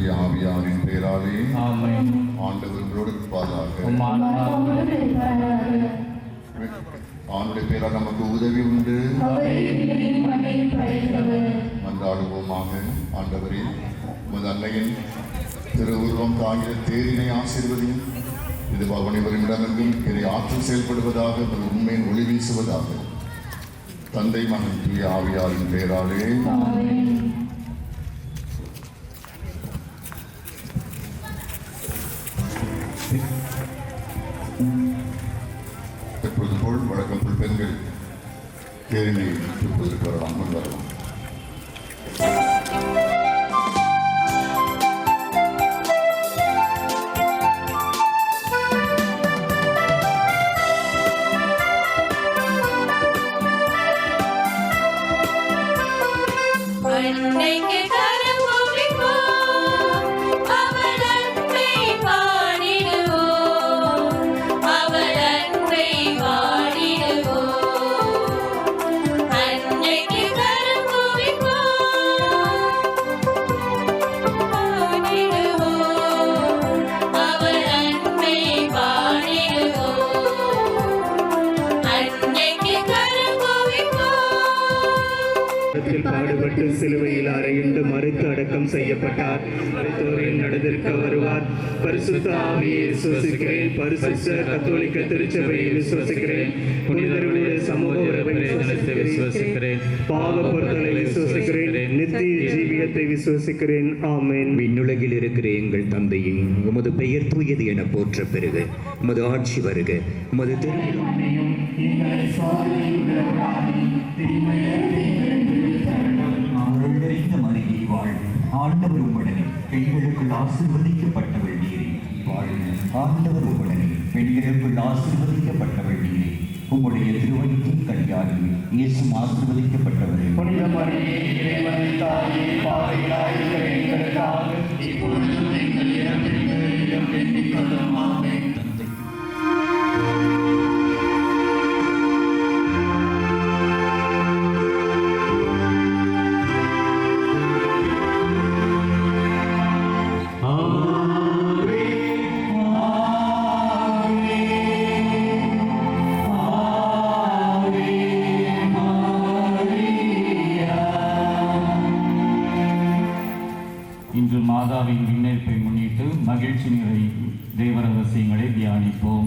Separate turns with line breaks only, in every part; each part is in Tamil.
தூய ஆவியாரின் பெயராலே
ஆமென்.
ஆண்டவர் உங்களோடு இருப்பாராக. ஆண்டுடைய பெயரால் நமக்கு உதவி உண்டு. மன்றாடுவோமாக. ஆண்டவரே, உமது அன்னையின் திருவுருவம் தாங்கிய தேரினை ஆசீர்வதியும். இது அனைவரிடமெங்கும் இதை ஆற்றல் செயல்படுவதாக, உண்மையின் ஒளி வீசுவதாக. தந்தை மகன் தூய ஆவியாரின் பெயராலே எப்பொழுது போல் வழக்கம் போல் பெண்கள் தேரினை தூக்குவதற்கு வரலாம், முன் வரலாம்.
பாடுபட்டு சிலுவையில் அறையுண்டு மறுத்து அடக்கம் செய்யப்பட்டார். மரித்தோரில் நடந்திருக்க வருவார். பரிசுத்த ஆவியை விசுவசிக்கிறேன். பரிசுத்த கத்தோலிக்க திருச்சபையை விசுவசிக்கிறேன். புனிதர்களுடைய சமூக உறவை விசுவசிக்கிறேன். பாவ பொருட்களை விசுவசிக்கிறேன். நித்திய ஜீவியத்தை விசுவசிக்கிறேன். ஆமென்.
விண்ணுலகில் இருக்கிற எங்கள் தந்தையே, உமது பெயர் தூயது என போற்ற பெறுக. உமது ஆட்சி வருக. உமது
ஆண்டவர் உம்முடனே பெண்களுக்குள் ஆசீர்வதிக்கப்பட்டவள் நீரே. ஆண்டவர் உம்முடனே பெண்களுக்குள் ஆசீர்வதிக்கப்பட்டவள் நீரே. உம்முடைய திருவயிற்றின் கனியாகி இயேசுவும் ஆசீர்வதிக்கப்பட்டவரே.
புனித மரியே, இறைவனின் தாயே, பாவிகளாயிருக்கிற எங்களுக்காக இப்பொழுதும் எங்கள் இறப்பின் வேளையிலும் வேண்டிக் கொள்ளும். ஆமென்.
இன்று மாதாவின் விண்ணேற்பை முன்னிட்டு மகிழ்ச்சி நிறை தெய்வ ரகசியங்களை தியானிப்போம்.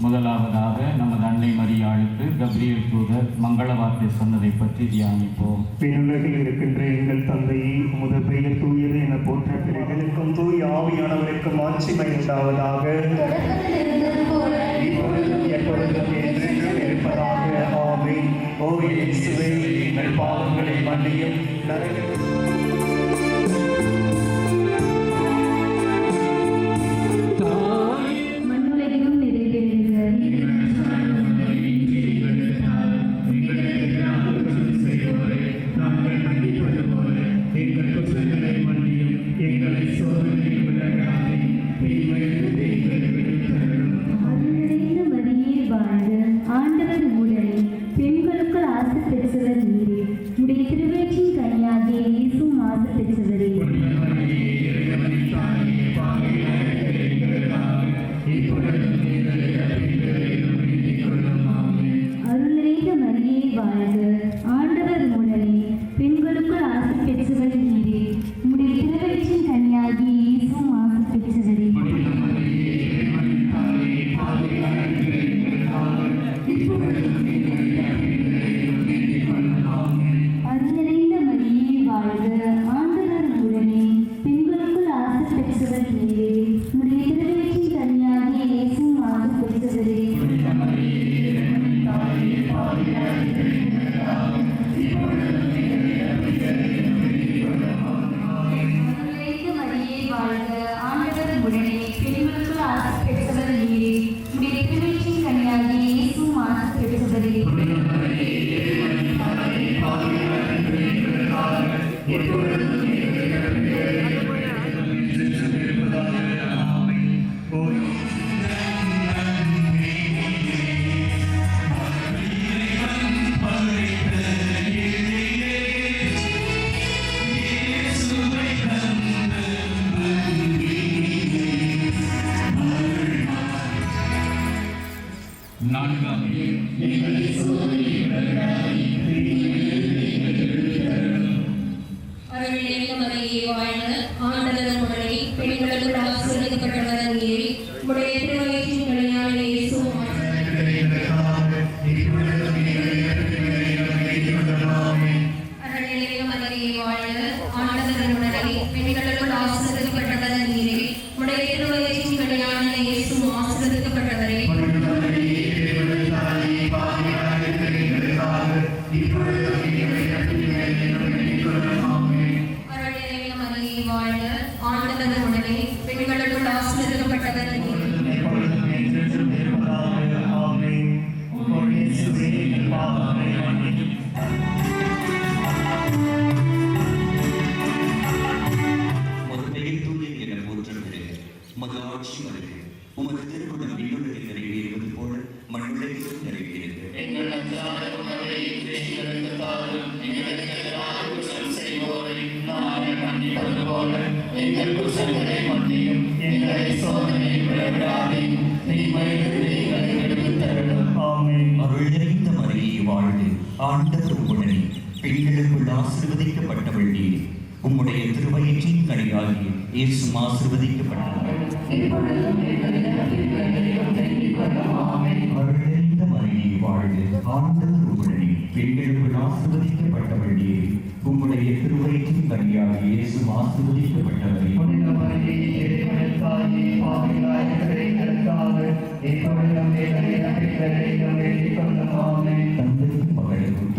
முதலாவதாக நமது அன்னை மரியாளுக்கு கப்ரியேல் தூதர் மங்கள வார்த்தை சொன்னதை பற்றி தியானிப்போம்.
விண்ணுலகில் இருக்கின்ற எங்கள் தந்தையே, உமது பெயர் தூயது என போற்ற பிள்ளைகளுக்கும் தூய ஆவியானவருக்கும் மாட்சிமை உண்டாவதாக. இப்பொழுதும் எப்பொழுதும் என்றென்றும் இருப்பதாக. ஆமென். ஓ இயேசுவே, எங்கள் பாவங்களை மன்னியும்.
மண்ணுலகிலும் ஆண்டவர் உடனே பெண்களுக்குள் ஆசை பெற்றவர் நீரே. உடைய திருவேற்றின் கனியாகிய ஆண்டவர் உடனே பெண்களுக்குள் ஆசீர்வதிக்கப்பட்டவர் நீரே. உம்முடைய திருவயிற்றின் கனியான இயேசுவும் அருள்நிறை மரியே வாழ்க. ஆண்டவர் உடனே பெண்களுக்குள் ஆசீர்வதிக்கப்பட்டவர் நீரே. உம்முடைய திருவயிற்றின் கனியான இயேசுவும் ஆசீர்வதிக்கப்பட்டவரே. அருள்நிறை மரியே வாழ்க. ஆண்டவர் உடனே பெண்களுக்குள் ஆசீர்வதிக்கப்பட்டவர் நீரே.
உமது பெயர் தூயது என போற்றப்படுக. உமது ஆட்சி வருக. உமது திருக்குணம் விண்ணுலகில் நிறைவேறுவது போல மண்ணுலகிலும் நிறைவேறுக.
எங்கள் அன்றாட உணவை இன்று எங்களுக்கு தாரும். எங்களுக்கு எதிராக குற்றம் செய்வோரை நாங்கள் மன்னிப்பது போல எங்கள் குற்றங்களை மன்னியும். எங்களை சோதனையில் விளைவிடாதேயும் தீமையிலிருந்து எங்களை விடுவித்தருளும். ஆமென்.
அருள் நிறைந்த மரியே வாழ்க. ஆண்டவர் உடனே பெண்களுக்குள் ஆசீர்வதிக்கப்பட்டவள் நீரே. உம்முடைய திருவயிற்றின் கனியாகிய இயேசுவும் ஆசீர்வதிக்கப்பட்டவர். அருள் நிறைந்த மரியே வாழ்க. ஆண்டவர் உடனே பெண்களுக்குள் ஆசீர்வதிக்கப்பட்டவள் நீரே. உம்முடைய திருவயிற்றின் கனியாகிய இயேசுவும் ஆசீர்வதிக்கப்பட்டவரே.
புனித மரியே, இறைவனின் தாயே, பாவிகளாய் இருக்கிற எங்களுக்காக இப்பொழுதும் எங்கள் இறப்பிலும் வேண்டிக் கொள்ளும். ஆமென்.
தந்தைக்கும் மகளுக்கும்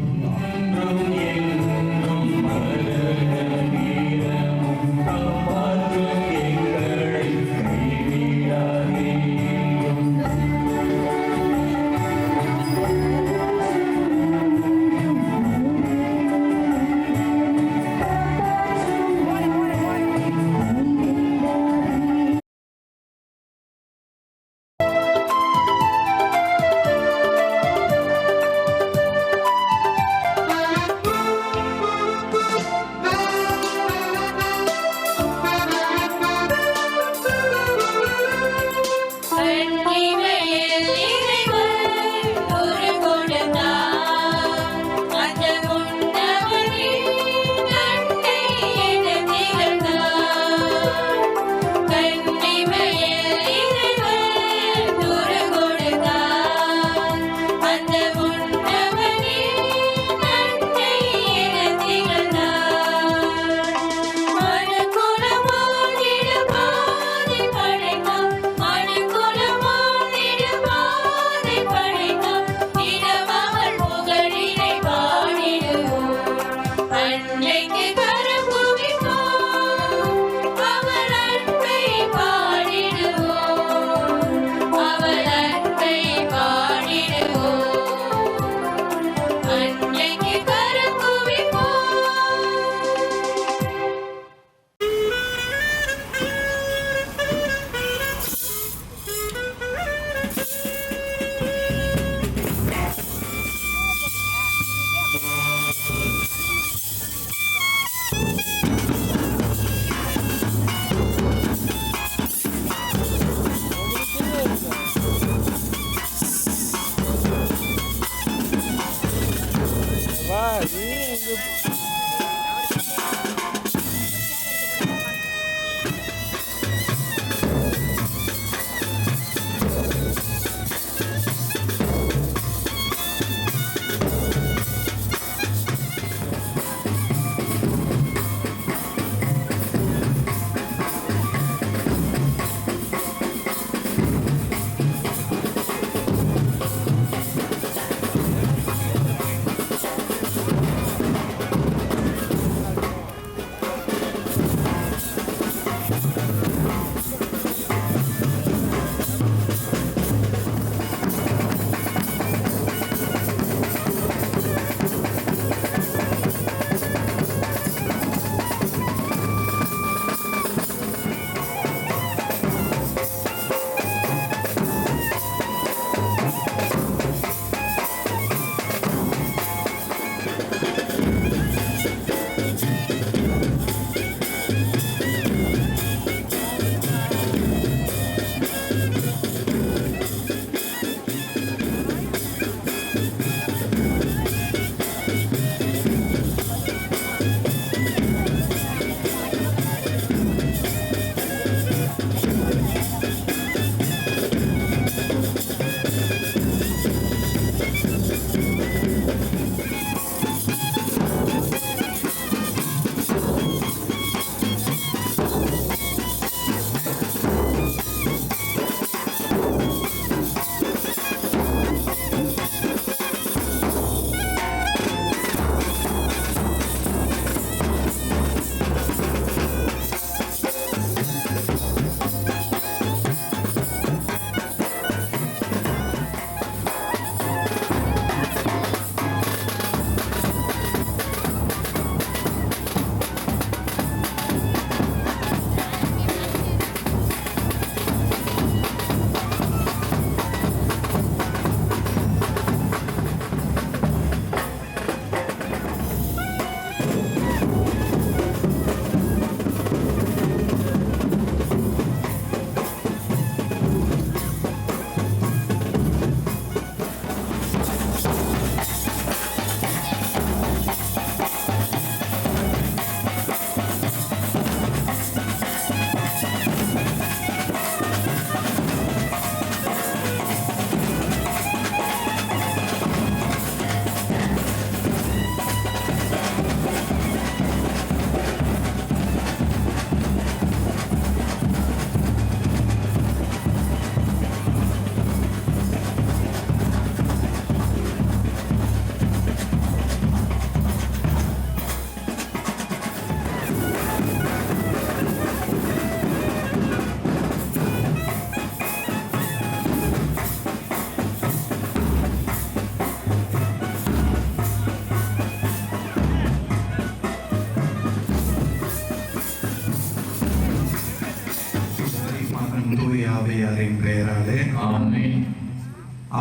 தூய ஆவியாரின் பெயராலே
ஆமென்.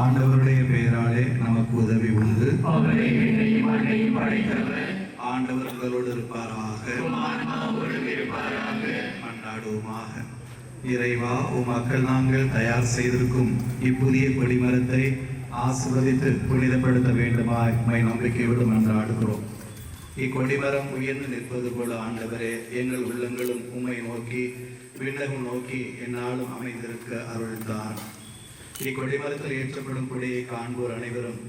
ஆண்டவருடைய பெயராலே நமக்கு உதவி உண்டு.
அவரே விண்ணையும் மண்ணையும் படைத்தவர்.
ஆண்டவர் உங்களோடு இருப்பாராக.
உம் ஆன்மாவோடும் இருப்பாராக.
கொண்டாடுவோமாக. இறைவா, உமக்கள் நாங்கள் தயார் செய்திருக்கும் இப்புதிய கொடிமரத்தை ஆசீர்வதித்து புனிதப்படுத்த வேண்டுமாய் உம்மை நம்பிக்கையோடு மன்றாடுகிறோம். இக்கொடிமரம் உயர்ந்து நிற்பது போல ஆண்டவரே, எங்கள் உள்ளங்களும் உம்மை நோக்கி விண்ணகம் நோக்கி எந்நாளும் அமைந்திருக்க அருள்தான். இக்கொடிமரத்தில் ஏற்றப்படும் கொடியை காண்போர் அனைவரும்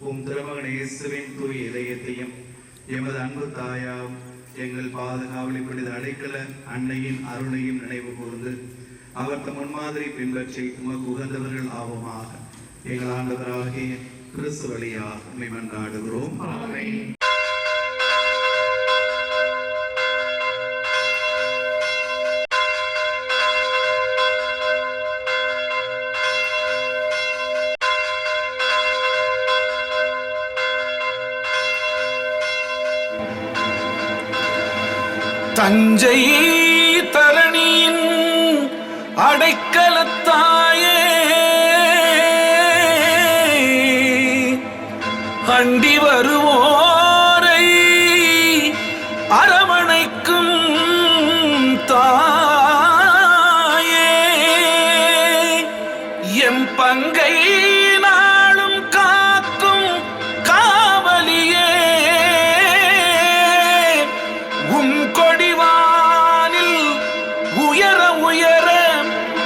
உம் திருமகன் இயேசுவின் தூய இதயத்தையும் எமது அன்பு தாயாம் எங்கள் பாதுகாவலை புனித அடைக்கல அன்னையின் அருளையும் நினைவு கூர்ந்து அவர் தம் முன்மாதிரி பின்பற்றி உமக்கு உகந்தவர்கள் ஆவோமாக. எங்கள் ஆண்டவராகிய கிறிஸ்து வழியாக உம்மை மன்றாடுகிறோம்.
ஆமென்.
தஞ்சை தரணியின் அடைக்கலத்தாயே, அண்டி வருவோரை அரவணைக்கும் தாயே, எம் பங்கை நாளும் காக்கும் காவலியே, உம் கொடிவானில் உயர உயர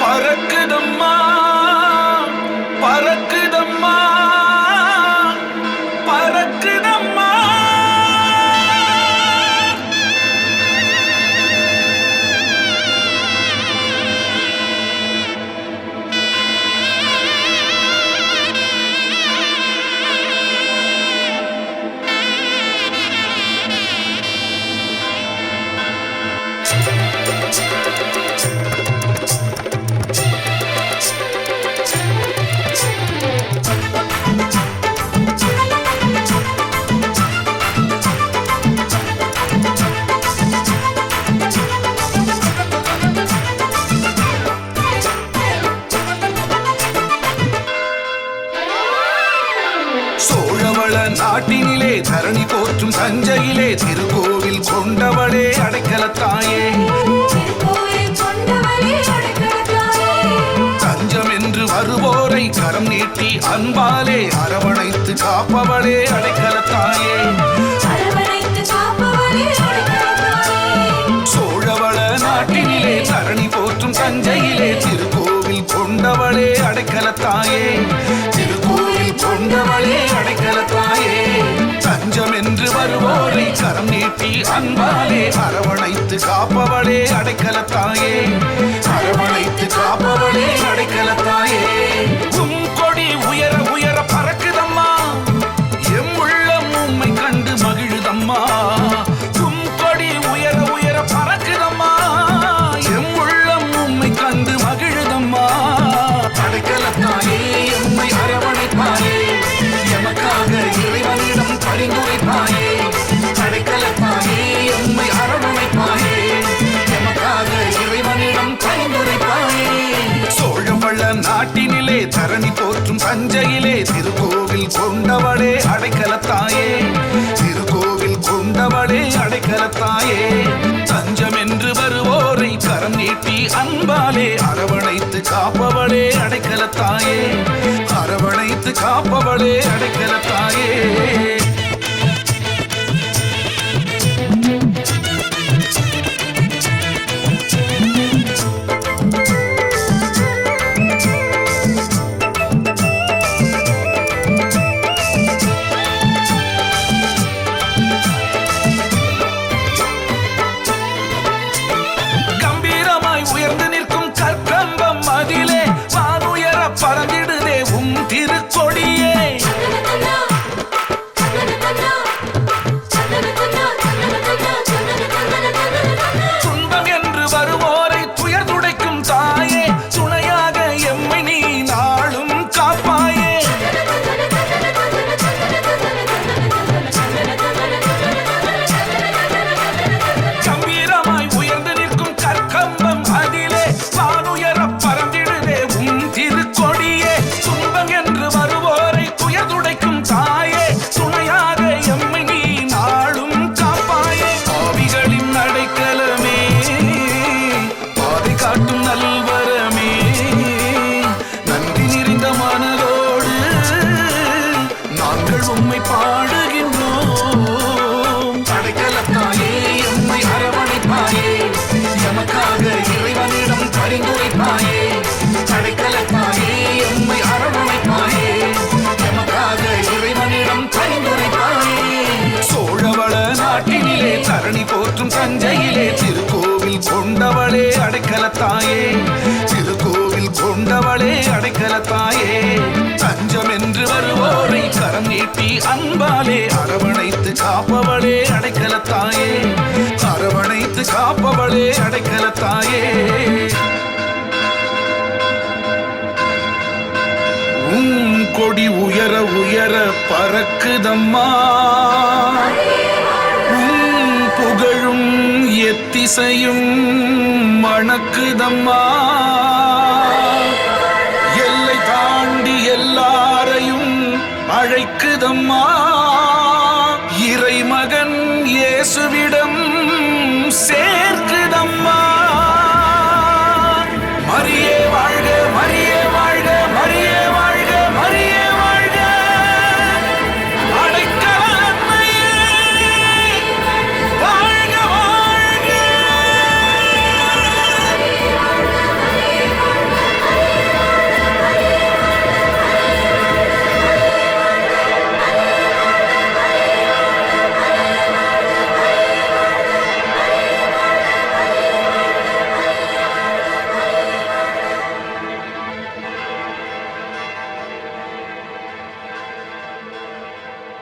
பறக்குதம்மா, பறக்குதம்மா, பறக்குதம்மா. சோழவள நாட்டினிலே தரணி போற்றும் தஞ்சையிலே திருக்கோவில் கொண்டவளே அடைக்கலத்தாயே, தஞ்சம் என்று வருவோரை கரம் நீட்டி அன்பாலே அரவணைத்து காப்பவளே அடைக்கலத்தாயே, சோழவள நாட்டினிலே தரணி போற்றும் தஞ்சையிலே திருக்கோவில் கொண்டவளே அடைக்கலத்தாயே, திருக்கோவில் கொண்டவளே அடைக்கலத்தாயே, தஞ்சம் என்று வருவோரை கரம் நீட்டி அன்பாலே அரவணைத்து காப்பவளே அடைக்கலத்தாயே, அரவணைத்து காப்பவளே அடைக்கலத்தாயே. உம் கொடி உயர உயர பறக்குதம்மா, எம் உள்ளம் உம்மை கண்டு மகிழுதம்மா, உம் கொடி உயர உயர பறக்குதம்மா, எம் உள்ளம் உம்மை கண்டு மகிழுதம்மா. அடைக்கலத்தாயே, எம்மை அரவணைப்பாயே, எமக்காக இறைவனிடம் பரிந்துரைப்பாயே, அடைக்கலத்தாயே, எம்மை அரவணைப்பாயே, எமக்காக இறைவனிடம் பரிந்துரைப்பாயே. சோழவள நாட்டினிலே தரணி போற்றும் தஞ்சையிலே திருக்கோவில் கொண்டவளே அடைக்கலத்தாயே, திருக்கோவில் கொண்டவளே அடைக்கலத்தாயே, தஞ்சம் என்று வருவோரை கரம் நீட்டி அன்பாலே அரவணைத்து காப்பவளே அடைக்கலத்தாயே, அரவணைத்து காப்பவளே அடைக்கலத்தாயே. கம்பீரமாய் உயர்ந்து நிற்கும் கற்கம்பம் அதிலே வானுயர பறந்திடுதே உம் திருக்கொடியே, தஞ்சையிலே திருக்கோவில் கொண்டவளே அடைக்கலத்தாயே திருக்கோவில் கொண்டவளே அடைக்கலத்தாயே தஞ்சம் என்று வருவோரை கரம் நீட்டி அன்பாலே அரவணைத்து காப்பவளே அடைக்கலத்தாயே அரவணைத்து காப்பவளே அடைக்கலத்தாயே கொடி உயர உயர பறக்குதம்மா புகழும் எத்திசையும் மணக்குதம்மா